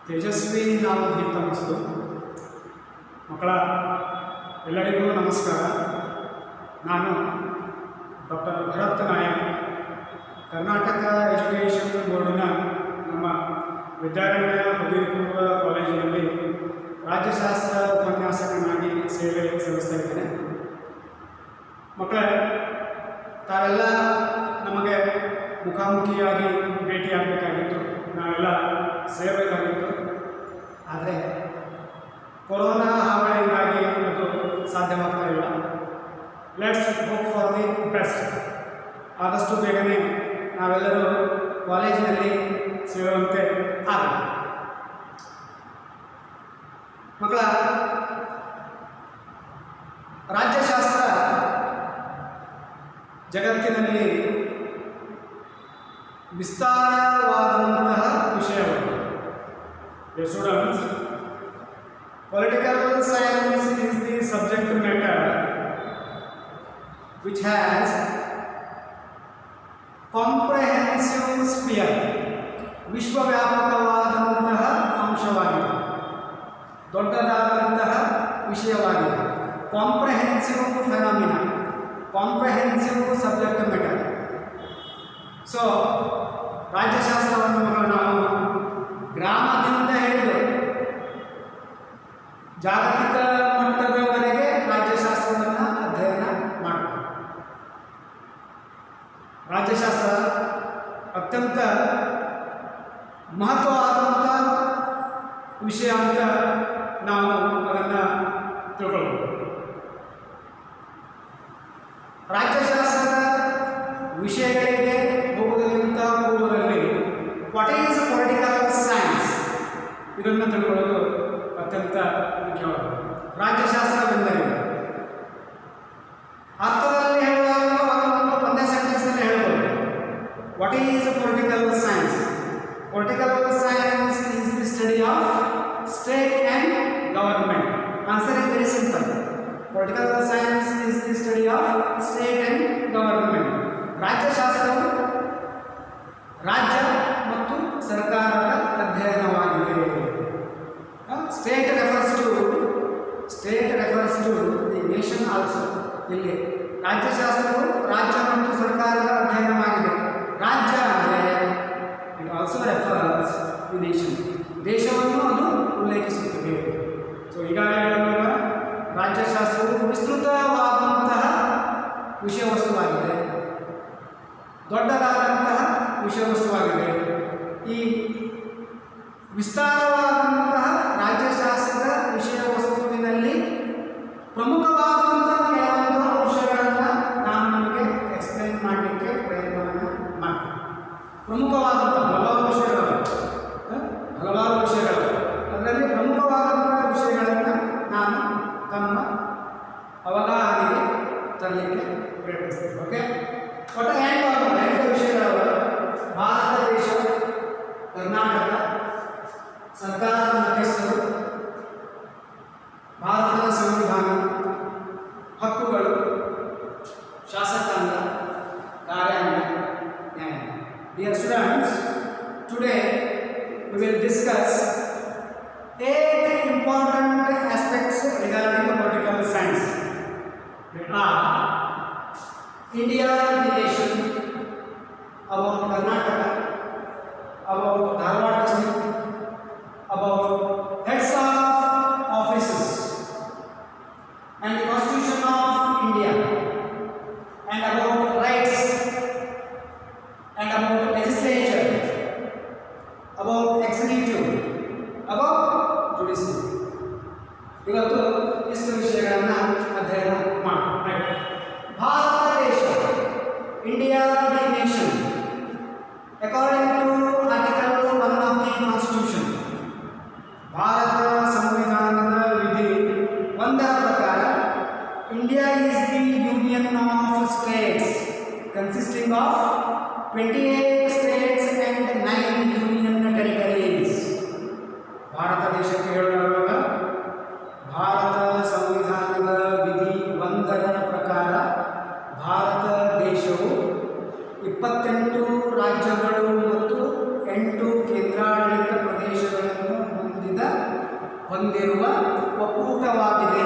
ತೇಜಸ್ವಿ ನಾಮಧೇತಮಸ್ತು. ಮಕ್ಕಳ ಎಲ್ಲರಿಗೂ ನಮಸ್ಕಾರ. ನಾನು ಡಾಕ್ಟರ್ ಭರತ್ ನಾಯಕ್, ಕರ್ನಾಟಕ ಎಜುಕೇಷನ್ ಬೋರ್ಡಿನ ನಮ್ಮ ವಿದ್ಯಾರಣ್ಯ ಪದವಿ ಪೂರ್ವ ಕಾಲೇಜಿನಲ್ಲಿ ರಾಜ್ಯಶಾಸ್ತ್ರ ಉಪನ್ಯಾಸಕನಾಗಿ ಸೇವೆ ಸಲ್ಲಿಸ್ತಾ ಇದ್ದೇನೆ. ಮಕ್ಕಳೇ, ತಾವೆಲ್ಲ ನಮಗೆ ಮುಖಾಮುಖಿಯಾಗಿ ಭೇಟಿಯಾಗಬೇಕಾಗಿತ್ತು, ನಾವೆಲ್ಲ ಸೇರಬೇಕಾಗಿತ್ತು. ಆದರೆ ಕೊರೋನಾ ಹಾವಳಿಯಿಂದಾಗಿ ಅದು ಸಾಧ್ಯವಾಗ್ತಾ ಇಲ್ಲ. Let's hope for the best. ಆದಷ್ಟು ಬೇಗನೆ ನಾವೆಲ್ಲರೂ ಕಾಲೇಜಿನಲ್ಲಿ ಸೇರುವಂತೆ ಆಗಲಿ. ಮಕ್ಕಳ, ರಾಜ್ಯಶಾಸ್ತ್ರ ಜಗತ್ತಿನಲ್ಲಿ ವಿಸ್ತಾರವಾದಂತಹ ವಿಷಯವಾಗಿದೆ. Students, political science is the subject matter which has comprehensive sphere, ವಿಶ್ವವ್ಯಾಪಕವಾದಂತಹ ಅಂಶವಾಗಿದೆ, ದೊಡ್ಡದಾದಂತಹ ವಿಷಯವಾಗಿದೆ. Comprehensive phenomena, comprehensive subject matter. So ರಾಜ್ಯಶಾಸ್ತ್ರವನ್ನು ನಾವು ಗ್ರಾಮದಿಂದ ಹಿಡಿದು ಜಾಗತಿಕ ಮಟ್ಟದವರೆಗೆ ರಾಜ್ಯಶಾಸ್ತ್ರವನ್ನು ಅಧ್ಯಯನ ಮಾಡಬೇಕು. ರಾಜ್ಯಶಾಸ್ತ್ರ ಅತ್ಯಂತ ಮಹತ್ವವಾದಂಥ ವಿಷಯ ಅಂತ ನಾವು ಅದನ್ನು ತಿಳ್ಕೊಳ್ಬೋದು. ರಾಜ್ಯಶಾಸ್ತ್ರದ ವಿಷಯಗಳಿಗೆ ಹೋಗುವುದಕ್ಕಿಂತ ಪೂರ್ವದಲ್ಲಿ ವಾಟ್ ಈಸ್ ಪೊಲಿಟಿಕಲ್ ಸೈನ್ಸ್ ಇದನ್ನು ತಿಳ್ಕೊಳ್ಳೋದು ಅತ್ಯಂತ ಮುಖ್ಯವಾಗಿದೆ. ರಾಜ್ಯಶಾಸ್ತ್ರವೆಂದರೆ ಅರ್ಥದಲ್ಲಿ ಹೇಳುವಾಗ ಒಂದೇ ಸೆಂಟೆನ್ಸ್ನಲ್ಲಿ ಹೇಳ್ಬೋದು. What is political science? Political science is the study of state and government. Answer is very simple. Political science is the study of state and government. ರಾಜ್ಯಶಾಸ್ತ್ರವು ರಾಜ್ಯ ಮತ್ತು ಸರ್ಕಾರದ ಅಧ್ಯಯನವಾಗಿದೆ. State refers to the nation also. ಇಲ್ಲಿ ರಾಜ್ಯಶಾಸ್ತ್ರವು ರಾಜ್ಯ ಮತ್ತು ಸರ್ಕಾರದ ಅಧ್ಯಯನವಾಗಿದೆ. ರಾಜ್ಯ ಅಂದರೆ it also refers the nation, ದೇಶವನ್ನು ಅದು ಉಲ್ಲೇಖಿಸುತ್ತದೆ. ಸೊ ಈಗಾಗಲೇ ರಾಜ್ಯಶಾಸ್ತ್ರವು ವಿಸ್ತೃತವಾದಂತಹ ವಿಷಯ ವಸ್ತುವಾಗಿದೆ, ದೊಡ್ಡದಾದಂತಹ ವಿಷಯ ವಸ್ತುವಾಗಿದೆ. ಈ ವಿಸ್ತಾರವಾದಂತಹ ರಾಜ್ಯಶಾಸ್ತ್ರದ ವಿಷಯ ವಸ್ತುವಿನಲ್ಲಿ ಪ್ರಮುಖವಾದಂತಹ ಕೆಲವೊಂದು ಅಂಶಗಳನ್ನು ನಾನು ನಿಮಗೆ ಎಕ್ಸ್ಪ್ಲೈನ್ ಮಾಡಲಿಕ್ಕೆ ಪ್ರಯತ್ನವನ್ನು ಮಾಡ್ತೀನಿ. ಪ್ರಮುಖವಾದಂಥ ಹಲವಾರು ವಿಷಯಗಳು ಅದರಲ್ಲಿ ಪ್ರಮುಖವಾದಂತಹ ವಿಷಯಗಳನ್ನು ನಾನು ತಮ್ಮ ಅವಗಾಹನೆಗೆ ತರಲಿಕ್ಕೆ ಪ್ರಯತ್ನಿಸ್ತೀನಿ. ಓಕೆ, ಒಟ್ಟು ಎಂಟು ವಿಷಯಗಳು: ಭಾರತ ದೇಶ, ಕರ್ನಾಟಕ, ಸರ್ಕಾರದ ಮುಖ್ಯಸ್ಥರು, ಭಾರತದ ಸಂವಿಧಾನ, ಹಕ್ಕುಗಳು, ಶಾಸಕಾಂಗ, ಕಾರ್ಯಾಂಗ, ನ್ಯಾಯಾಂಗ. Dear students, today we will discuss 8 important aspects regarding political science. They are India the nation, about Karnataka, about Dharwad district, about heads of offices and the Constitution of India, and about rights, and about legislature, about executive, about judiciary. ಇವತ್ತು ಇಷ್ಟು ವಿಷಯಗಳನ್ನು ಅಧ್ಯಯನ ಮಾಡಿ. ಭಾರತ ದೇಶ, India the nation. According to Article 1 of the Constitution, Bharat ಸಂವಿಧಾನದ ವಿಧಿ 1ರ ಪ್ರಕಾರ India is the union of States consisting of 28 States and 9 union territories. Bharat ದೇಶಕ್ಕೆ ಹೇಳುವಾಗ ಭಾರತ ಸಂವಿಧಾನದ ವಿಧಿ 1ರ ಪ್ರಕಾರ ಭಾರತ ದೇಶವು 28 ರಾಜ್ಯಗಳು ಮತ್ತು 8 ಕೇಂದ್ರಾಡಳಿತ ಪ್ರದೇಶಗಳನ್ನು ಹೊಂದಿರುವ ಒಕ್ಕೂಟವಾಗಿದೆ.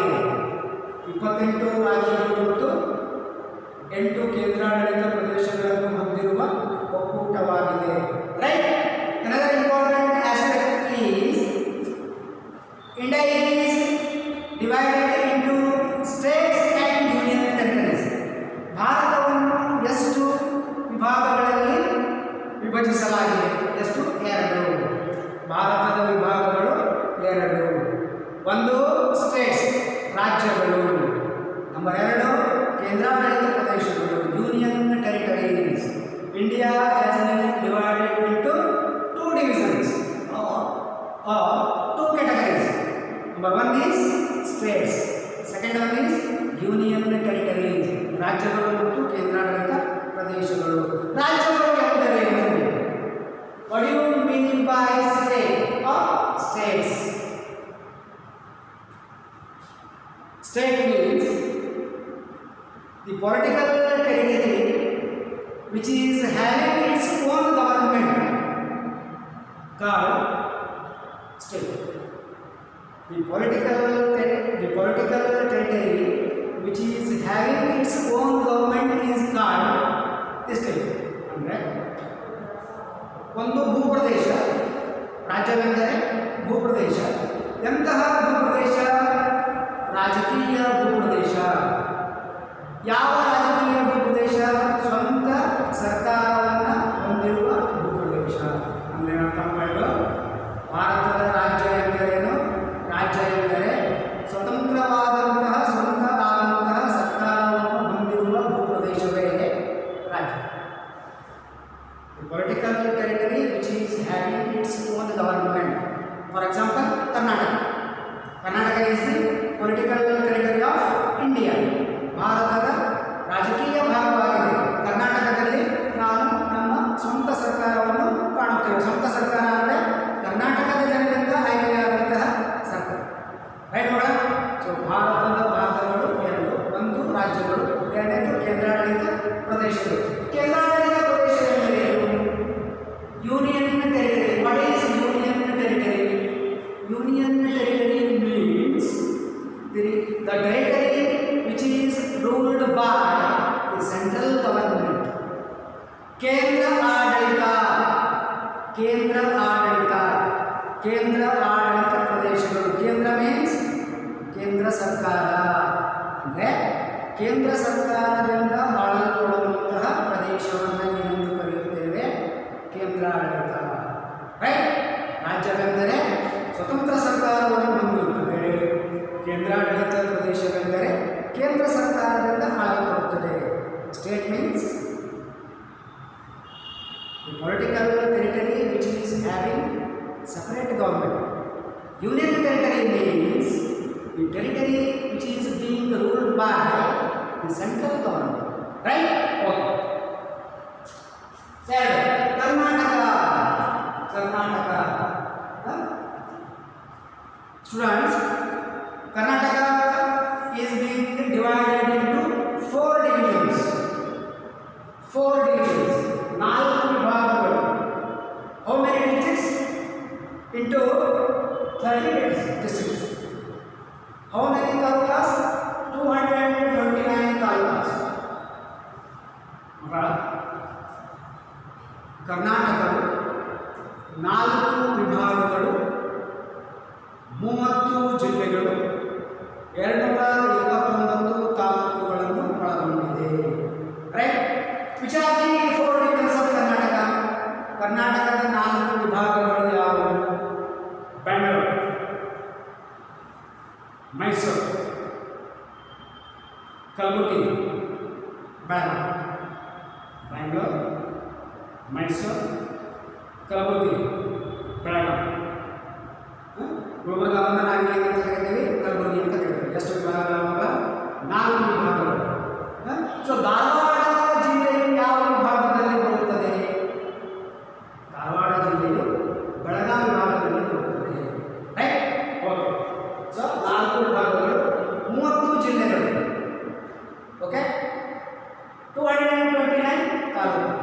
28 ರಾಜ್ಯಗಳು ಮತ್ತು 8 ಕೇಂದ್ರಾಡಳಿತ ಪ್ರದೇಶಗಳನ್ನು ಹೊಂದಿರುವ ಒಕ್ಕೂಟವಾಗಿದೆ. Right. Another important aspect is India is divided into states and union territories. ಭಾರತವನ್ನು ಎಷ್ಟು ವಿಭಾಗಗಳಲ್ಲಿ ವಿಭಜಿಸಲಾಗಿದೆ? ಎಷ್ಟು? 2. ಭಾರತದ ವಿಭಾಗಗಳು 2. ಒಂದು ಸ್ಟೇಟ್ಸ್, ರಾಜ್ಯಗಳು. ನಂಬರ್ 2 ಕೇಂದ್ರಾಡಳಿತ ಪ್ರದೇಶಗಳು, union territories. India has been divided into 2 divisions or 2 categories. Number 1 is states, second one is union territories. ರಾಜ್ಯಗಳು ಮತ್ತು ಕೇಂದ್ರಾಡಳಿತ ಪ್ರದೇಶಗಳು. ರಾಜ್ಯಗಳು ಎಂದರೇನು? What do you mean by state or states? State means the political territory which is having its own government called state. The political territory which is having its own government is called state. ಅಂದರೆ ಒಂದು ಭೂಪ್ರದೇಶ, ರಾಜ್ಯವೆಂದರೆ ಭೂಪ್ರದೇಶ. ಎಂತಹ ಭೂಪ್ರದೇಶ? ರಾಜಕೀಯ ಭೂಪ್ರದೇಶ. ಯಾವ ರಾಜಕೀಯ ಭೂಪ್ರದೇಶ? ಸ್ವಂತ ಸರ್ಕಾರವನ್ನು ಹೊಂದಿರುವ ಭೂಪ್ರದೇಶ. ಅಂದರೆ ಭಾರತದ ರಾಜ್ಯ ಎಂದರೇನು? ರಾಜ್ಯ ಎಂದರೆ ಸ್ವತಂತ್ರವಾದಂತಹ ಸ್ವಂತ ಆದಂತಹ ಸರ್ಕಾರವನ್ನು ಹೊಂದಿರುವ ಭೂಪ್ರದೇಶವೇ ರಾಜ್ಯ. Political territory which is having its own government. For example Karnataka. Karnataka is the political territory of India. ಭಾರತದ ರಾಜಕೀಯ ಭಾಗವಾಗಿದೆ. ಕರ್ನಾಟಕದಲ್ಲಿ ನಾವು ನಮ್ಮ ಸ್ವಂತ ಸರ್ಕಾರವನ್ನು ಕಾಣುತ್ತೇವೆ. ಸ್ವಂತ ಸರ್ಕಾರ ಅಂದರೆ ಕರ್ನಾಟಕದ ಜನರಿಂದ ಆಯ್ಕೆಯಾದಂತಹ ಸರ್ಕಾರ. ರೈಟ್ ಮಗಳ? ಸೊ ಭಾರತದ ಭಾಗಗಳು 2. ಒಂದು ರಾಜ್ಯಗಳು, 2 ಕೇಂದ್ರಾಡಳಿತ ಪ್ರದೇಶಗಳು. ಕೇಂದ್ರಾಡಳಿತ ಪ್ರದೇಶ ಎಂದರೇನು? Union territory. What is union territory? Union territory means the territory which is ruled by the central government. ಕೇಂದ್ರ ಆಡಳಿತ. ಕೇಂದ್ರ ಆಡಳಿತ. ಕೇಂದ್ರ ಆಡಳಿತ ಪ್ರದೇಶಗಳು. ಕೇಂದ್ರ ಮೀನ್ಸ್ ಕೇಂದ್ರ ಸರ್ಕಾರ. ಅಂದರೆ ಕೇಂದ್ರ ಸರ್ಕಾರದಿಂದ ಆಳಲ್ಪಡುವಂತಹ ಪ್ರದೇಶವನ್ನು ಏನೆಂದು ಕರೆಯುತ್ತೇವೆ? ಕೇಂದ್ರ ಆಡಳಿತ. ರೈಟ್. ರಾಜ್ಯವೆಂದರೆ ಸ್ವತಂತ್ರ ಸರ್ಕಾರವನ್ನು ಹೊಂದಿರುತ್ತದೆ. ಕೇಂದ್ರಾಡಳಿತ ಪ್ರದೇಶವೆಂದರೆ ಕೇಂದ್ರ ಸರ್ಕಾರದಿಂದ ಆಳಲ್ಪಡುತ್ತದೆ. State means the political territory which is having separate government. Union territory means the territory which is being ruled by the central government. Right? Okay. Third, Karnataka. Karnataka. Students, Karnataka is being divided into 4 divisions. 4 divisions. 4 ವಿಭಾಗಗಳು. How many districts? Into 30 districts. How many talukas? 229 talukas. ಕರ್ನಾಟಕವು 4 ವಿಭಾಗಗಳು, 30 ಜಿಲ್ಲೆಗಳು, 229 ತಾಲೂಕುಗಳನ್ನು ಒಳಗೊಂಡಿದೆ. Right. Which are the 4 divisions of Karnataka? ಕರ್ನಾಟಕದ 4 ವಿಭಾಗಗಳು ಯಾವುವು? ಬೆಂಗಳೂರು, ಮೈಸೂರು, ಕಲಬುರಗಿ, ಬೆಳಗಾವಿ. ಬೆಂಗಳೂರು, ಮೈಸೂರು, ಕಲಬುರಗಿ, ಬೆಳಗಾವಿ. ಗುಲ್ಬರ್ಗಾವನ್ನು ನಾವು ಏನು ಅಂತ ಕರಿತೀವಿ? ಕಲಬುರಗಿ ಅಂತ ಕರಿತೀವಿ. ಎಷ್ಟು ವಿಭಾಗಗಳ? 4 ವಿಭಾಗಗಳು. ಸೊ ಧಾರವಾಡ ಜಿಲ್ಲೆಯು ಯಾವ ವಿಭಾಗದಲ್ಲಿ ಬರುತ್ತದೆ? ಧಾರವಾಡ ಜಿಲ್ಲೆಯು ಬೆಳಗಾವಿ ವಿಭಾಗದಲ್ಲಿ ಬರುತ್ತದೆ. ರೈಟ್. ಓಕೆ. ಸೊ 4 ವಿಭಾಗಗಳು, 30 ಜಿಲ್ಲೆಗಳು. Okay. 229 taluk.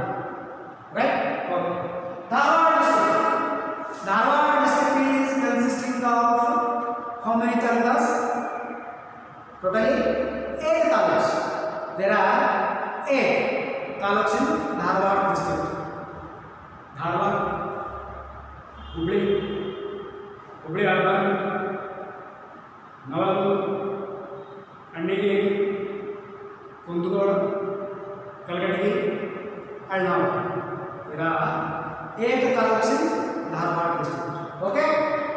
Right. Okay. Dharwad district is consisting of ಈಗ एक तालुक से Dharwad district okay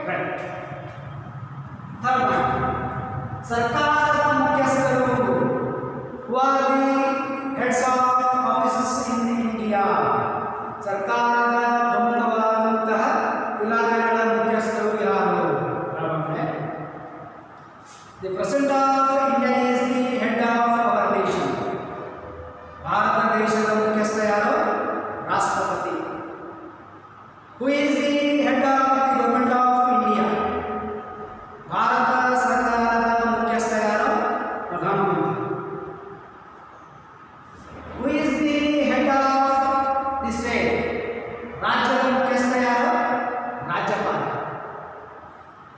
right third point सरकार मुख्यस्थರು who are the heads of offices in India ಸರ್ಕಾರದ ಪ್ರಮುಖವಾದಂತಹ ಇಲಾಖೆಗಳ ಮುಖ್ಯಸ್ಥರು ಯಾರು ಅಂದ್ರೆ the president of India is the head of our nation Bharat ದೇಶದ ಮುಖ್ಯಸ್ಥ ಯಾರು ರಾಷ್ಟ್ರಪತಿ who is the head of the government of India Bharat ಸರ್ಕಾರದ ಮುಖ್ಯಸ್ಥ ಯಾರು ಪ್ರಧಾನಮಂತ್ರಿ who is the head of the state ರಾಜ್ಯದ ಮುಖ್ಯಸ್ಥ ಯಾರು ರಾಜ್ಯಪಾಲ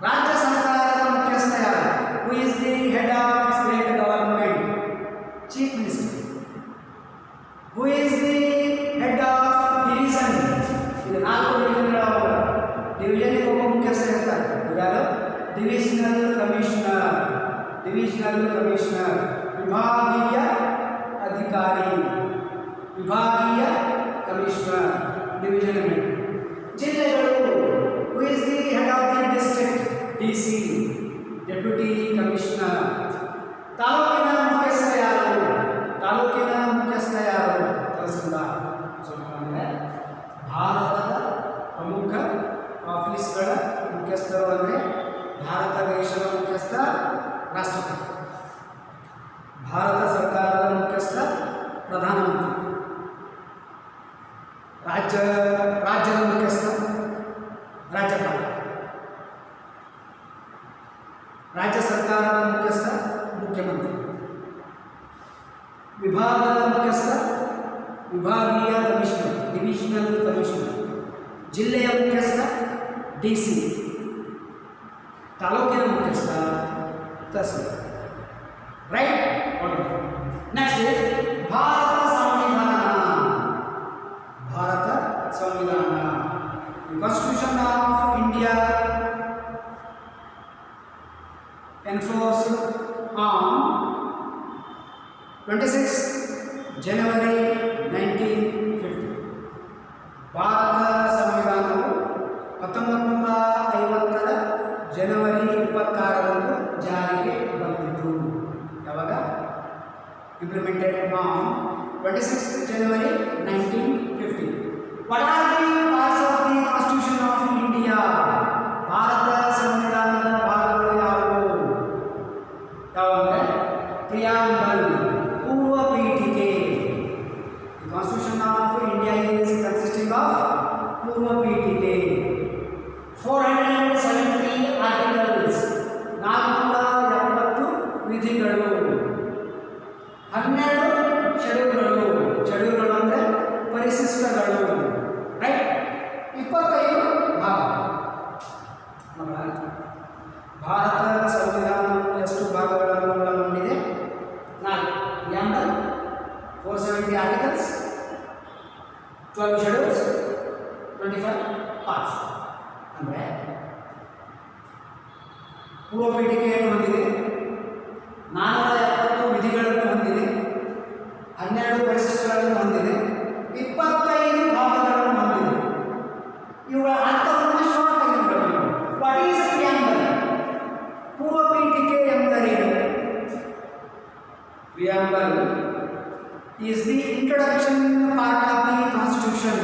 ರಾಜ್ಯ ಸರ್ಕಾರದ ಮುಖ್ಯಸ್ಥ ಯಾರು who is the head of state government chief minister who is the head of division ಇದು ನಾಲ್ಕು ಡಿವಿಷನ್ ಒಬ್ಬ ಮುಖ್ಯಸ್ಥ ಇರ್ತಾರೆ ಯಾರು ಡಿವಿಷನಲ್ ಕಮಿಷನರ್ ವಿಭಾಗೀಯ ಅಧಿಕಾರಿ ವಿಭಾಗೀಯ ಕಮಿಷನರ್ ಡಿವಿಷನ್ ಹೆಡ್ ಜಿಲ್ಲೆಗಳು who is the head of the district DC deputy commissioner ತಾಲೂಕಿನ ಮುಖ್ಯಸ್ಥ ಯಾರು ತಹಸೀಲ್ದಾರ್ ಅಂದರೆ ಭಾರತದ ಪ್ರಮುಖ ಆಫೀಸ್ಗಳ ಮುಖ್ಯಸ್ಥರು ಅಂದರೆ ಭಾರತ ದೇಶದ ಮುಖ್ಯಸ್ಥ ರಾಷ್ಟ್ರಪತಿ ಭಾರತ ಸರ್ಕಾರದ ಮುಖ್ಯಸ್ಥ ಪ್ರಧಾನಮಂತ್ರಿ ರಾಜ್ಯದ ಮುಖ್ಯಸ್ಥ ರಾಜ್ಯಪಾಲ ರಾಜ್ಯ ಸರ್ಕಾರದ ಮುಖ್ಯಸ್ಥ ಮುಖ್ಯಮಂತ್ರಿ ವಿಭಾಗದ ಮುಖ್ಯಸ್ಥ ವಿಭಾಗೀಯ ಕಮಿಷನರ್ ಡಿವಿಷನಲ್ ಕಮಿಷನರ್ ಜಿಲ್ಲೆಯ ಮುಖ್ಯಸ್ಥ DC ತಾಲೂಕಿನ ಮುಖ್ಯಸ್ಥ tahsildar right next is Bharata ಸಂವಿಧಾನ constitution of India enforced on 26 January 1950 Bharata ಸಂವಿಧಾನವು 1950ರ ಜನವರಿ 26ರಂದು ಜಾರಿಗೆ ಬಂದಿತು ಯಾವಾಗ implemented on 26 January 1950 what are the parts of the constitution of India Bharat ಸಂವಿಧಾನದ ಭಾಗಗಳು ಯಾವುವು ಯಾವಂದ್ರೆ ಪ್ರಿಯಾಂಬಲ್ ಪೂರ್ವ ಪೀಠಿಕೆ the constitution of India is consisting of ಪೂರ್ವ ಪೀಠಿಕೆ 470 articles 470 ವಿಧಿಗಳು 12 ಶೆಡ್ಯೂಲ್ಗಳು ಅಂದರೆ ಪರಿಶಿಷ್ಟಗಳು ರೈಟ್ 25 ಭಾಗ ಭಾರತ ಸಂವಿಧಾನವು ಎಷ್ಟು ಭಾಗಗಳನ್ನು ಒಳಗೊಂಡಿದೆ 4 ಪ್ರಿಯಾಂಬಲ್ 470 ಆರ್ಟಿಕಲ್ಸ್ 12 ಶೆಡ್ಯೂಲ್ಸ್ 25 ಪಾರ್ಟ್ಸ್ ಅಂದರೆ ಪೂರ್ವ ಪೀಠಿಕೆಯನ್ನು ಹೊಂದಿದೆ 470 ವಿಧಿಗಳನ್ನು ಹೊಂದಿದೆ 12 ಪರಿಶಿಷ್ಟಗಳನ್ನು ಹೊಂದಿದೆ 25 ಭಾಗಗಳನ್ನು ಹೊಂದಿದೆ ಇವುಗಳ ಅರ್ಥವನ್ನು ಶಾರ್ಟ್ ಆಗಿ ಬರೆಯಬೇಕು ವಾಟ್ ಈಸ್ ಪ್ರಿಯಾಂಬಲ್ ಪೂರ್ವ ಪೀಠಿಕೆ ಎಂದರೇನು preamble is the introduction part of the constitution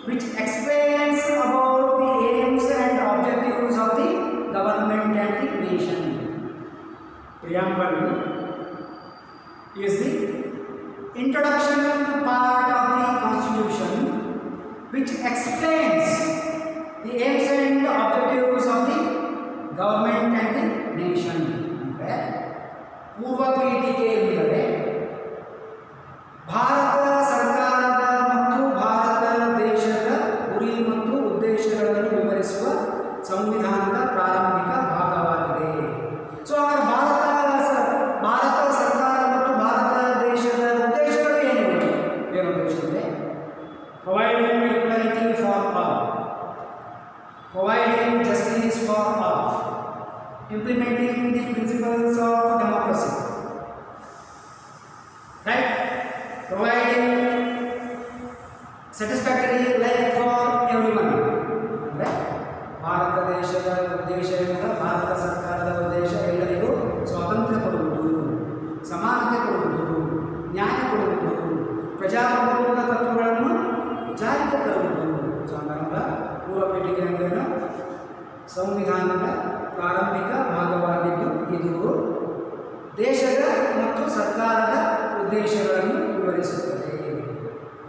which explains about the aims and objectives of the government and the nation preamble is the introduction part of the constitution which explains the aims and objectives of the government and the nation ಅಂದ್ರೆ ಪೂರ್ವ ಪೀಠಿಕೆ ಎಂದರೆ ಭಾರತ ಸರ್ಕಾರದ ಮತ್ತು ಭಾರತ ದೇಶದ ಗುರಿ ಮತ್ತು ಉದ್ದೇಶಗಳನ್ನು ವಿವರಿಸುವ ಸಂವಿಧಾನದ ಪ್ರಾರಂಭಿಕ ಭಾಗವಾಗಿದೆ ಸೊ ಹಾಗಾದ್ರೆ ಭಾರತ ಸರ್ಕಾರ ಮತ್ತು ಭಾರತ ದೇಶದ ಉದ್ದೇಶಗಳು ಏನು ಉದ್ದೇಶ ಅಂದರೆ providing equality for all providing justice for all, implementing the principles of democracy, right? Providing satisfactory life for everyone ಅಂದರೆ ಭಾರತ ದೇಶದ ಉದ್ದೇಶ ಏನಿದೆ, ಭಾರತ ಸರ್ಕಾರದ ಉದ್ದೇಶ ಎಲ್ಲರಿಗೂ ಸ್ವಾತಂತ್ರ್ಯ ಕೊಡುವುದು, ಸಮಾನತೆ ಕೊಡುವುದು, ನ್ಯಾಯ ಕೊಡುವುದು, ಪ್ರಜಾಪ್ರಭುತ್ವದ ತತ್ವಗಳನ್ನು ಜಾರಿಗೆ ತರುವುದು. ಸಂವಿಧಾನದ ಪೂರ್ವ ಪೀಠಿಕೆ ಅಂದ್ರೇನು? ಸಂವಿಧಾನದ ಪ್ರಾರಂಭಿಕ ಭಾಗವಾಗಿದ್ದು ಇದು ದೇಶದ ಮತ್ತು ಸರ್ಕಾರದ ಉದ್ದೇಶಗಳನ್ನು ವಿವರಿಸುತ್ತದೆ.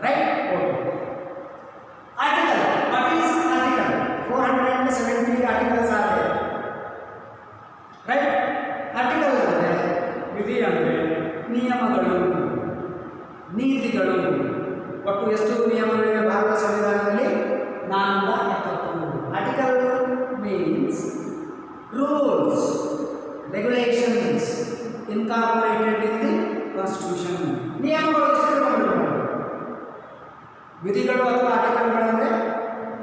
Right? Article. What is article? 470 articles ಆಗಿದೆ. ರೈಟ್? ಆರ್ಟಿಕಲ್ ಅಂದರೆ ವಿಧಿ, ಅಂದರೆ ನಿಯಮಗಳು, ನೀತಿಗಳು. ಒಟ್ಟು ಎಷ್ಟು ನಿಯಮಗಳಿವೆ ಭಾರತ ಸಂವಿಧಾನದಲ್ಲಿ? 470. Article means rules, regulations incorporated in the constitution. ನಿಯಮಗಳು ವಿಧಿಗಳು ಅಥವಾ ಆರ್ಟಿಕಲ್ಗಳಂದರೆ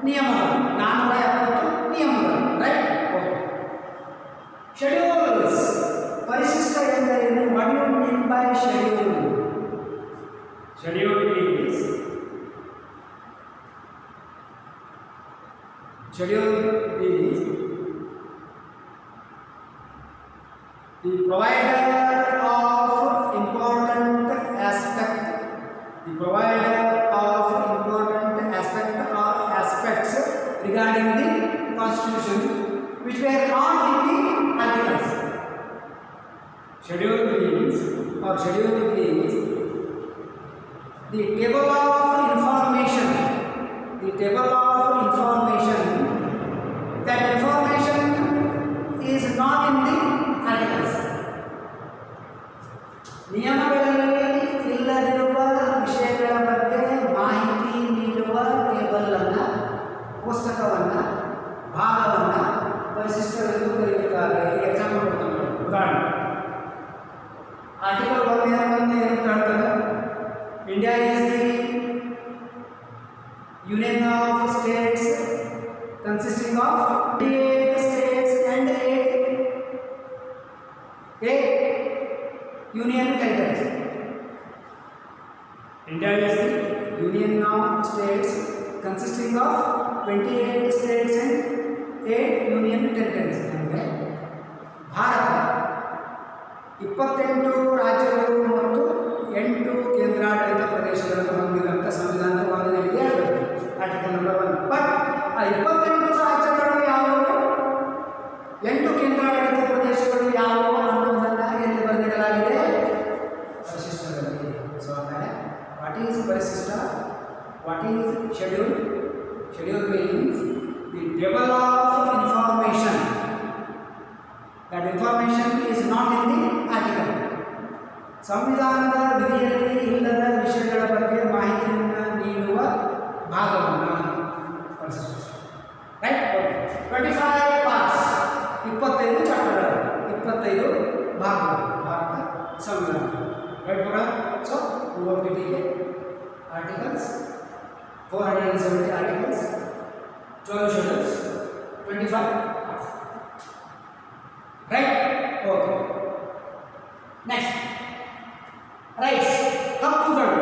ನಿಯಮಗಳು. 470 ನಿಯಮಗಳು. ರೈಟ್? ಓಕೆ. ಶೆಡ್ಯೂಲ್ಸ್. ಪರಿಶಿಷ್ಟ ಎಂದರೇನು? What you mean by schedule? Schedule is the provider of important aspect, or aspects regarding the constitution which were not in the articles. Schedule is the table of information. That information is not in the articles. ನಿಯಮಗಳಲ್ಲಿ ಇಲ್ಲದಿರುವ ವಿಷಯಗಳ ಬಗ್ಗೆ ಮಾಹಿತಿ ನೀಡುವ ಟೇಬಲನ್ನು, ಪುಸ್ತಕವನ್ನು, ಭಾಗವನ್ನು ಪರಿಶಿಷ್ಟರೆಂದು ಕರೆಯುತ್ತಾರೆ. Example ಕೊಡ್ತಾರೆ. ಉದಾಹರಣೆ, ಆರ್ಟಿಕಲ್ 1 ಏನು ಹೇಳ್ತಾರೆ? India is the union of States consisting of 8 states and 8 union territories. India is the union of states consisting of 28 states and 8 union territories. ಅಂದರೆ ಭಾರತ 28 ರಾಜ್ಯಗಳು ಮತ್ತು 8 ಕೇಂದ್ರಾಡಳಿತ ಪ್ರದೇಶಗಳನ್ನು ಹೊಂದಿದಂಥ ಸಂವಿಧಾನವಾಗಿದೆ ಅಂತ ಹೇಳ್ಬೋದು. Article number 1. ಬಟ್ ಆ 28 ರಾಜ್ಯಗಳು ಯಾವುವು, 8 ಕೇಂದ್ರಾಡಳಿತ ಪ್ರದೇಶಗಳು ಯಾವುವು ಅನ್ನೋದನ್ನು ಎಲ್ಲಿ ಬರೆದಿಡಲಾಗಿದೆ? ಪರಿಶಿಷ್ಟದಲ್ಲಿ. ಸೊ ಅಂದರೆ ವಾಟ್ ಈಸ್ ಪರಿಶಿಷ್ಟ? What is schedule? Schedule means the table of information. That information is not in the article. ಸಂವಿಧಾನದ ವಿಧಿಯಲ್ಲಿ ಇಲ್ಲದ ವಿಷಯಗಳ ಬಗ್ಗೆ ಮಾಹಿತಿಯನ್ನು ನೀಡುವ ಭಾಗವನ್ನು ಪರಿಶಿಷ್ಟ. ರೈಟ್? 25 ಪಾರ್ಟ್ಸ್, 25 ಚಾಪ್ಟರ್ಗಳು, 25 ಭಾಗಗಳು ಭಾರತ ಸಂವಿಧಾನ. ರೈಟ್ ಮಕ್ಕಳ? ಸೊ ಪೂರ್ವ ಪೀಠಿಕೆ articles 470 articles, 12 schedules, 25 parts. Right? Okay. Next, rights. ಹಕ್ಕುಗಳು.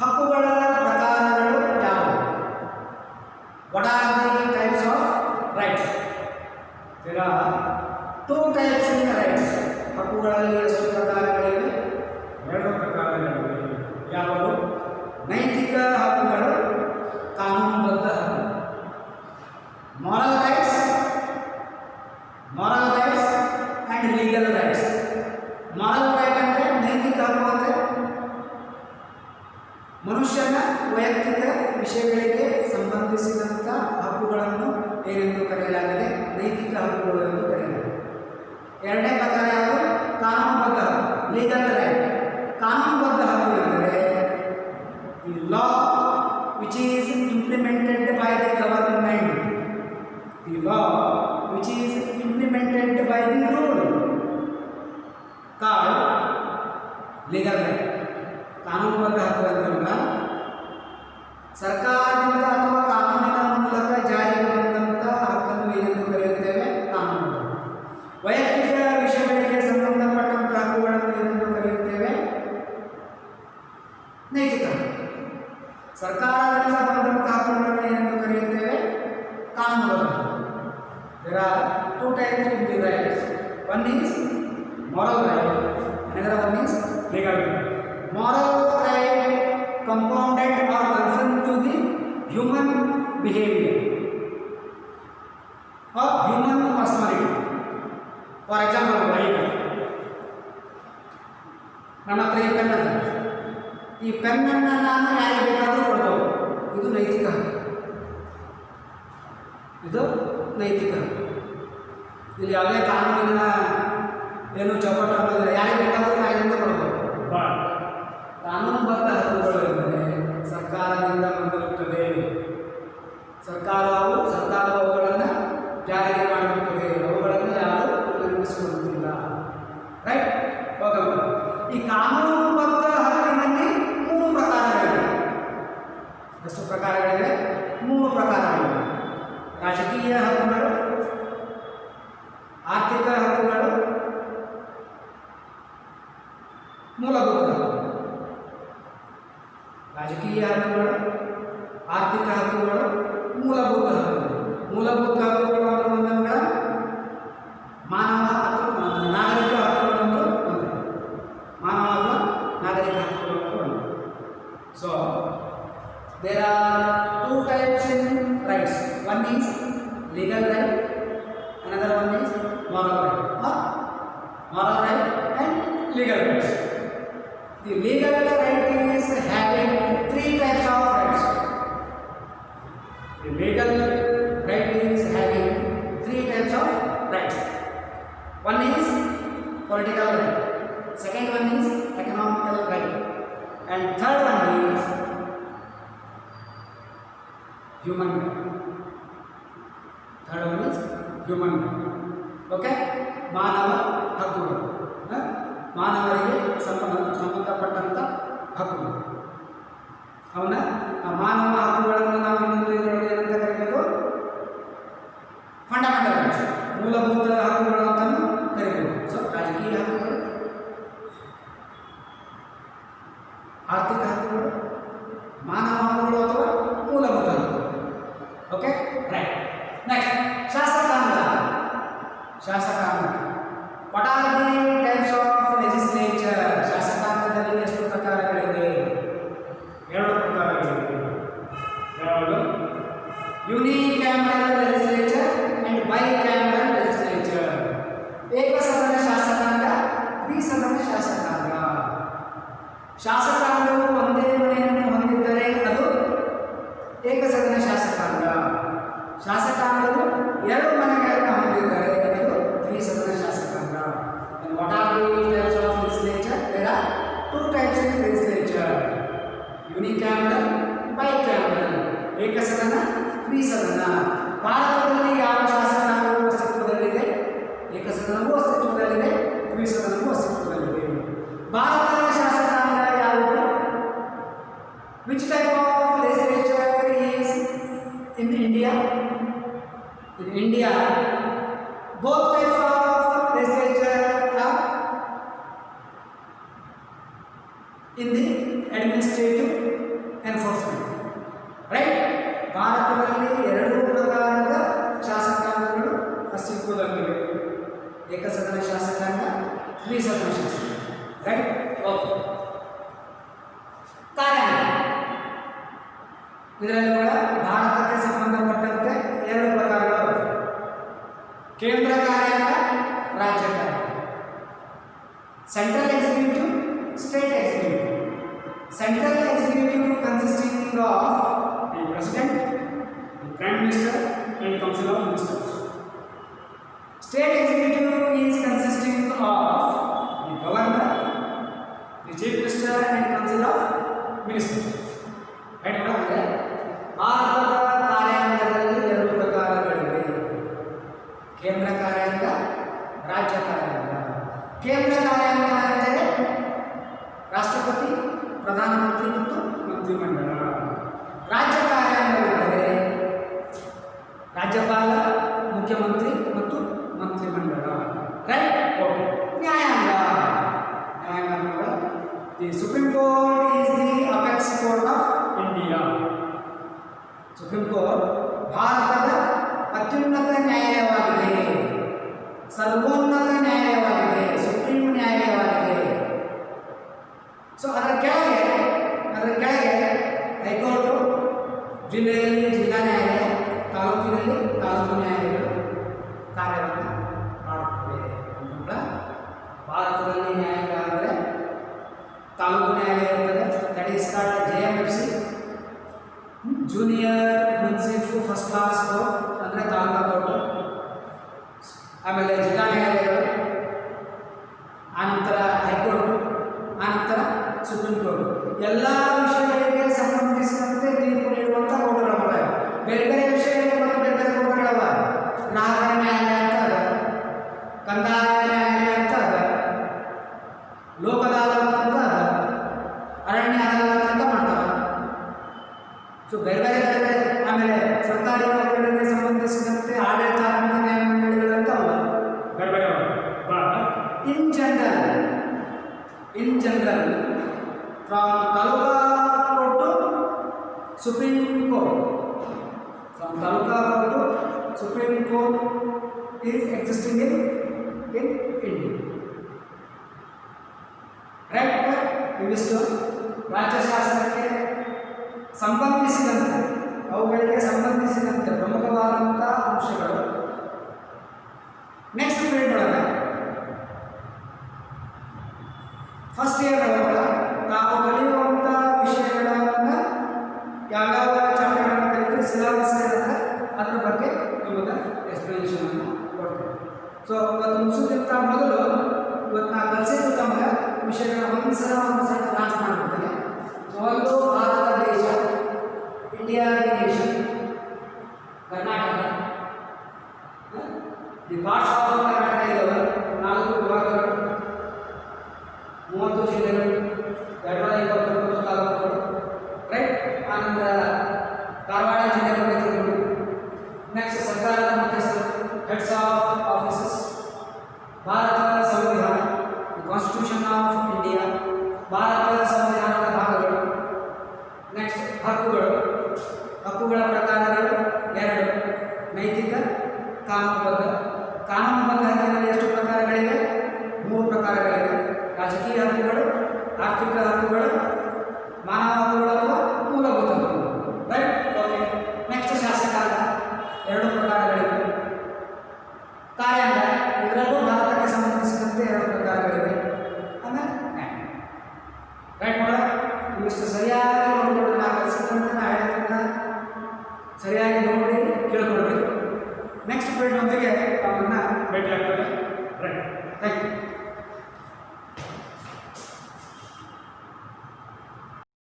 ಹಕ್ಕುಗಳ ಪ್ರಕಾರಗಳು ಯಾವುವು? What are the types of rights? There are 2 types in the rights. ಹಕ್ಕುಗಳಲ್ಲಿ ಎಷ್ಟು ಪ್ರಕಾರಗಳಿವೆ? 2 ಪ್ರಕಾರಗಳಿವೆ. ಯಾವುವು? ನೈತಿಕ ಹಕ್ಕುಗಳು, ಕಾನೂನುಬದ್ಧ ಹಕ್ಕು. moral rights and legal rights. moral right ಅಂದರೆ ನೈತಿಕ ಹಕ್ಕು ಅಂದರೆ ಮನುಷ್ಯನ ವೈಯಕ್ತಿಕ ವಿಷಯಗಳಿಗೆ ಸಂಬಂಧಿಸಿದಂಥ ಹಕ್ಕುಗಳನ್ನು ಏನೆಂದು ಕರೆಯಲಾಗಿದೆ? ನೈತಿಕ ಹಕ್ಕುಗಳು ಎಂದು ಕರೆಯಲಾಗಿದೆ. ಎರಡನೇ ಪ್ರಕಾರ ಯಾವುದು? ಕಾನೂನುಬದ್ಧ ಹಕ್ಕು, ಲೀಗಲ್ ರೈಟ್. ಕಾನೂನುಬದ್ಧ ಹಕ್ಕು ಎಂದರೆ the law which is implemented by the government. The law which is implemented by the rule called legal right. ಕಾನೂನುಬದ್ಧ ಹಕ್ಕು ಅಂದ್ರೆ ಸರ್ಕಾರದಿಂದ ಅಥವಾ ಕಾನೂನಿನ ಮೂಲಕ ಜಾರಿಗೆ ಬಂದಂಥ ಹಕ್ಕನ್ನು ಏನೆಂದು ಕರೆಯುತ್ತೇವೆ? ಕಾನೂನು. ವೈಯಕ್ತಿಕ ವಿಷಯಗಳಿಗೆ ಸಂಬಂಧಪಟ್ಟಂಥ ಹಕ್ಕುಗಳನ್ನು ಏನೆಂದು ಕರೆಯುತ್ತೇವೆ? ನೈತಿಕ. ಸರ್ಕಾರದಿಂದ ಬಂದಂತಹ ಹಕ್ಕುಗಳನ್ನು ಏನೆಂದು ಕರೆಯುತ್ತೇವೆ? ಕಾನೂನುಗಳು. There are two types of the rights. One is moral right, another one is legal right. Moral right compounded or concerned to the human behavior or human personality. For example, like ನನ್ನ ಹತ್ರ ಈ pen ಇದೆ, ಈ ಪೆನ್ನನ್ನು ನಾನು ಯಾರಿಗೆ ಬೇಕಾದರೂ ಕೊಡ್ಬೋದು. ಇದು ನೈತಿಕ ಹಕ್ಕು, ಇದು ನೈತಿಕ ಹಕ್ಕು. ಇಲ್ಲಿ ಯಾವುದೇ ಕಾನೂನಿನ ಏನು ಚೌಕಟ್ಟು ಅನ್ನೋದ್ರೆ ಯಾರಿಗೆ ಬೇಕಾದರೂ ಕಾಯ್ದೆಯಿಂದ ಕೊಡ್ಬೋದು. ಬಟ್ ಕಾನೂನುಬದ್ಧ ಹಕ್ಕುಗಳೆಂದರೆ ಸರ್ಕಾರದಿಂದ ಬಂದಿರುತ್ತದೆ. ಸರ್ಕಾರವು ಅವುಗಳನ್ನು ಜಾರಿಗೆ ಮಾಡಿರುತ್ತದೆ. ಅವುಗಳನ್ನು ಯಾರು ಉಲ್ಲಂಘಿಸುವುದಿಲ್ಲ. ರೈಟ್? ಹೋಗಲ್ಲ. ಈ ಕಾನೂನುಬದ್ಧ ಹಕ್ಕಿನಲ್ಲಿ 3 ಪ್ರಕಾರಗಳಿವೆ. ಎಷ್ಟು ಪ್ರಕಾರಗಳಿವೆ? 3 ಪ್ರಕಾರಗಳಿವೆ. ರಾಜಕೀಯ ಹಕ್ಕುಗಳು, ಆರ್ಥಿಕ ಹಕ್ಕುಗಳು, ಮೂಲಭೂತ ಹಕ್ಕುಗಳು. ರಾಜಕೀಯ ಹಕ್ಕುಗಳು, ಆರ್ಥಿಕ ಹಕ್ಕುಗಳು, ಮೂಲಭೂತ ಹಕ್ಕುಗಳು. ಮೂಲಭೂತ ಹಕ್ಕುಗಳು ಅನ್ನುವಂಥ ಮಾನವ ಹಕ್ಕು, ನಾಗರಿಕ ಹಕ್ಕುಗಳು ಅಂತ ಮಾನವ ಅಥವಾ ನಾಗರಿಕ ಹಕ್ಕುಗಳು ಅಂತ. So there are 2 types in rights. One is legal right, another one is moral right. Moral right and legal rights. The legal right is having 3 types of rights. The legal right is having 3 types of rights. One is political right, second one is economical right, and third one is human right. Third one is human right. Okay? ಮಾನವ ಹಕ್ಕುಗಳು, ಮಾನವರಿಗೆ ಸಂಬಂಧಪಟ್ಟಂಥ ಹಕ್ಕುಗಳು. ಅವನ ಮಾನವ ಹಕ್ಕುಗಳನ್ನು ನಾವು ಇನ್ನೊಂದು ಇದರೊಳಗೆ ಏನಂತ ಕರಿಬೇಕು? ಫಂಡಮೆಂಟಲ್ ರೈಟ್ಸ್, ಮೂಲಭೂತ ಹಕ್ಕುಗಳು ಅಂತಲೂ ಕರಿಬೇಕು. ಸೊ ರಾಜಕೀಯ ಹಕ್ಕುಗಳು, ಆರ್ಥಿಕ ಹಕ್ಕುಗಳು, ಮಾನವ ಹಕ್ಕುಗಳು ಅಥವಾ ಮೂಲಭೂತ ಹಕ್ಕುಗಳು. ಓಕೆ? ರೈಟ್. ನೆಕ್ಸ್ಟ್, ಶಾಸಕಾಂಗ. ಶಾಸಕಾಂಗ. What are the types of legislature? ಶಾಸಕಾಂಗದಲ್ಲಿ ಎಷ್ಟು ಪ್ರಕಾರಗಳಿವೆ? 2 ಪ್ರಕಾರಗಳಿವೆ. ಯಾವುದು? Unicameral legislature and bicameral legislature. ಏಕಸದನ ಶಾಸಕಾಂಗ, ದ್ವಿಸದನ ಶಾಸಕಾಂಗ. ಶಾಸಕಾಂಗವು ಒಂದೇ ಮನೆಯನ್ನು ಹೊಂದಿದ್ದರೆ ಅದು ಏಕಸದನ ಶಾಸಕಾಂಗ. ಶಾಸಕಾಂಗವು 2 ಮನೆಗಳನ್ನು ಹೊಂದಿದ್ದರೆ ಅದು ದ್ವಿಸದನ ಶಾಸಕಾಂಗ. And what are the types of legislature? There are 2 types of legislature. Unicameral, bicameral. ಏಕಸದನ, ದ್ವಿಸದನ. ಭಾರತದಲ್ಲಿ ಯಾವ ಶಾಸಕಾಂಗವು ಅಸ್ತಿತ್ವದಲ್ಲಿದೆ? ಏಕಸದನವೂ ಅಸ್ತಿತ್ವದಲ್ಲಿದೆ, ದ್ವಿಸದನವೂ ಅಸ್ತಿತ್ವದಲ್ಲಿದೆ. ಭಾರತದ ಶಾಸಕಾಂಗ ಯಾವುದು? Which type of legislature is in India? In India, both types of legislature are in the administrative enforcement. Right? ಭಾರತದಲ್ಲಿ 2 ಪ್ರಕಾರದ ಶಾಸಕಾಂಗಗಳು ಅಸ್ತಿತ್ವದಲ್ಲಿವೆ. ಏಕಸದನ ಶಾಸಕಾಂಗ, ದ್ವಿಸದನ ಶಾಸಕಾಂಗ. ರೈಟ್? ಓಕೆ. ಕಾರ್ಯಾಂಗ. ಇದರಲ್ಲಿ ಕೂಡ ಭಾರತಕ್ಕೆ ಸಂಬಂಧಪಟ್ಟಂತೆ 2 ಪ್ರಕಾರಗಳು. ಕೇಂದ್ರ ಕಾರ್ಯಾಂಗ, ರಾಜ್ಯ ಕಾರ್ಯಾಂಗ. Central executive, state executive. Central executive consisting of the president, the prime minister and council of ministers. State executive is consisting of the governor, the chief minister and council of ministers. Right? ಅಂದರೆ ಭಾರತದ ಕಾರ್ಯಾಂಗದಲ್ಲಿ 2 ಪ್ರಕಾರಗಳಿವೆ. ಕೇಂದ್ರ ಕಾರ್ಯಾಂಗ, ರಾಜ್ಯ ಕಾರ್ಯಾಂಗ. ಕೇಂದ್ರ ಕಾರ್ಯಾಂಗ ಅಂದರೆ ರಾಷ್ಟ್ರಪತಿ, ಪ್ರಧಾನಮಂತ್ರಿ ಮತ್ತು ಮಂತ್ರಿಮಂಡಲ. ರಾಜ್ಯ ಕಾರ್ಯಾಂಗವೆಂದರೆ ರಾಜ್ಯಪಾಲ, ಮುಖ್ಯಮಂತ್ರಿ ಮತ್ತು ಮಂತ್ರಿಮಂಡಲ. ರೈಟ್? ಓಕೆ. ನ್ಯಾಯಾಂಗ. ನ್ಯಾಯಾಂಗ. The supreme court is the apex court of India. Supreme court ಭಾರತದ ಅತ್ಯುನ್ನತ ನ್ಯಾಯಾಲಯವಾಗಿದೆ, ಸರ್ವೋನ್ನತ ನ್ಯಾಯಾಲಯವಾಗಿದೆ, ಸುಪ್ರೀಂ ನ್ಯಾಯಾಲಯವಾಗಿದೆ. ಸೊ ಅದರ ಕೆಳಗೆ ಹೈಕೋರ್ಟು, ಜಿಲ್ಲೆಯಲ್ಲಿ ಜಿಲ್ಲಾ ನ್ಯಾಯಾಲಯ, ತಾಲೂಕಿನಲ್ಲಿ ತಾಲೂಕು ನ್ಯಾಯಾಲಯಗಳು ಕಾರ್ಯವನ್ನು ಮಾಡುತ್ತವೆ. ಕೂಡ ಭಾರತದಲ್ಲಿ ನ್ಯಾಯಾಲಯ ಅಂದರೆ ತಾಲೂಕು ನ್ಯಾಯಾಲಯ ಇರ್ತದೆ, that is called JMFC, junior munsiff first class court ಅಂದರೆ ತಾಲೂಕಾ ಕೋರ್ಟು. ಆಮೇಲೆ ಜಿಲ್ಲಾ ನ್ಯಾಯಾಲಯಗಳು, ಆನಂತರ ಹೈಕೋರ್ಟ್, ಆನಂತರ ಸುಪ್ರೀಂ ಕೋರ್ಟ್. ಎಲ್ಲ ವಿಷಯಗಳಿಗೆ ಸಂಬಂಧಿಸಿದಂತೆ ತೀರ್ಪು ನೀಡುವಂಥ ಕೋರ್ಟುಗಳ ಬೇರೆ ಬೇರೆ ವಿಷಯಗಳಿಗೆ ಮತ್ತು ಬೇರೆ ಬೇರೆ ಕೋರ್ಟುಗಳವ. ಗ್ರಾಹಕರ ನ್ಯಾಯಾಲಯ ಅಂತ ಅದ, ಕಂದಾಯ ನ್ಯಾಯಾಲಯ ಅಂತ ಅದ, ಲೋಕ ಅದಾಲತ್ ಅಂತ ಅದ, ಅರಣ್ಯ ಅದಾಲತ್ ಅಂತ ಮಾಡ್ತಾರೆ. ಸೊ ಬೇರೆ ಬೇರೆ ಬೇರೆ ಬೇರೆ. ಆಮೇಲೆ ಸರ್ಕಾರಿ ನೌಕರರಿಗೆ ಸಂಬಂಧಿಸಿದಂತೆ ಆಡಳಿತಾತ್ಮಕ ನ್ಯಾಯಮಂಡಳಿಗಳಂತ ಅಲ್ಲ, ಬೇರೆ ಬೇರೆ. In general from taluka court to supreme court, from taluka court to supreme court is existing in India. Right. ಇವಿಷ್ಟು ರಾಜ್ಯ ಶಾಸನಕ್ಕೆ ಸಂಬಂಧಿಸಿದಂತೆ, ಅವುಗಳಿಗೆ ಸಂಬಂಧಿಸಿದಂತೆ ಪ್ರಮುಖವಾದಂಥ ಅಂಶಗಳು. ನೆಕ್ಸ್ಟ್ ಪೀರಿಯಡ್ ಒಳಗೆ ಫಸ್ಟ್ ಇಯರ್ ಒಳಗೆ ನಾವು ಕಲಿಯುವಂಥ ವಿಷಯಗಳನ್ನು ಯಾವ್ಯಾವ ಚಾಪ್ಟರ್ಗಳನ್ನು ಕಲಿತೀವಿ, ಸಿಲೆಬಸ್ ಇರುತ್ತೆ, ಅದರ ಬಗ್ಗೆ ನಿಮಗೆ ಎಕ್ಸ್ಪ್ಲನೇಷನನ್ನು ಕೊಡ್ತೇವೆ. ಸೊ ಇವತ್ತು ಮುಗಿಸೋದಕ್ಕಿಂತ ಮೊದಲು ಇವತ್ತು ನಾನು ಕಲಿಸಿದ್ದು ತಮಗೆ ವಿಷಯಗಳ ಒಂದು ಸಲ ಲಾಂಚ್ ಮಾಡಿಬಿಡ್ತೇನೆ. ಮೊದಲು ಭಾರತ ದೇಶ, India nation, Karnataka, the parts of Karnataka ಇದ್ದಾವೆ, 4 ವಿಭಾಗಗಳು, 30 ಜಿಲ್ಲೆಗಳು, 229 ತಾಲೂಕುಗಳು. ರೈಟ್. ಆನಂತರ ಧಾರವಾಡ ಜಿಲ್ಲೆ ಬಗ್ಗೆ ತಿಳ್ಕೊಂಡು, ನೆಕ್ಸ್ಟ್ ಸರ್ಕಾರದ ಮುಖ್ಯಸ್ಥರು, ಹೆಡ್ಸ್ ಆಫ್ ಆಫೀಸಸ್, ಭಾರತದ ಸಂವಿಧಾನ, ದಿ ಕಾನ್ಸ್ಟಿಟ್ಯೂಷನ್ ಆಫ್ ಇಂಡಿಯಾ, ಭಾರತದ ಸಂವಿಧಾನದ ಭಾಗಗಳು. ನೆಕ್ಸ್ಟ್ ಹಕ್ಕುಗಳು, ಹಕ್ಕುಗಳ ಪ್ರಕಾರಗಳು 2: ನೈತಿಕ, ಕಾನೂನುಬದ್ಧ. ಕಾನೂನುಬದ್ಧ ಹಕ್ಕಿನಲ್ಲಿ ಎಷ್ಟು ಪ್ರಕಾರಗಳಿವೆ? 3 ಪ್ರಕಾರಗಳಿವೆ. ರಾಜಕೀಯ ಹಕ್ಕುಗಳು, ಆರ್ಥಿಕ ಹಕ್ಕುಗಳು, ಮಾನವ ಹಕ್ಕುಗಳು ಅಥವಾ ಮೂಲಭೂತ ಹಕ್ಕುಗಳು. ರೈಟ್. ಓಕೆ. ನೆಕ್ಸ್ಟ್ ಶಾಸಕಾಂಗ, 2 ಪ್ರಕಾರಗಳಿವೆ. ಕಾರ್ಯಾಂಗ, ಇದರಲ್ಲೂ ಭಾರತಕ್ಕೆ ಸಂಬಂಧಿಸಿದಂತೆ 2 ಪ್ರಕಾರಗಳಿವೆ. ಆಮೇಲೆ ರೈಟ್ ಮಾಡ ಇವಿಷ್ಟು ಸರಿಯಾಗಿ ನೋಡಿಕೊಂಡು ನಾವು ಕಲಿಸಿದಂತೆ ನಾ ಹೇಳೋದನ್ನು ಸರಿಯಾಗಿ ನೋಡಿ ಕೇಳ್ಕೊಳ್ಬೇಕು. ನೆಕ್ಸ್ಟ್ ಪೀರಿಯಡ್ ನೊಂದಿಗೆ ನಮ್ಮನ್ನು ಭೇಟಿ ಆಗ್ತದೆ. ರೈಟ್. Thank you.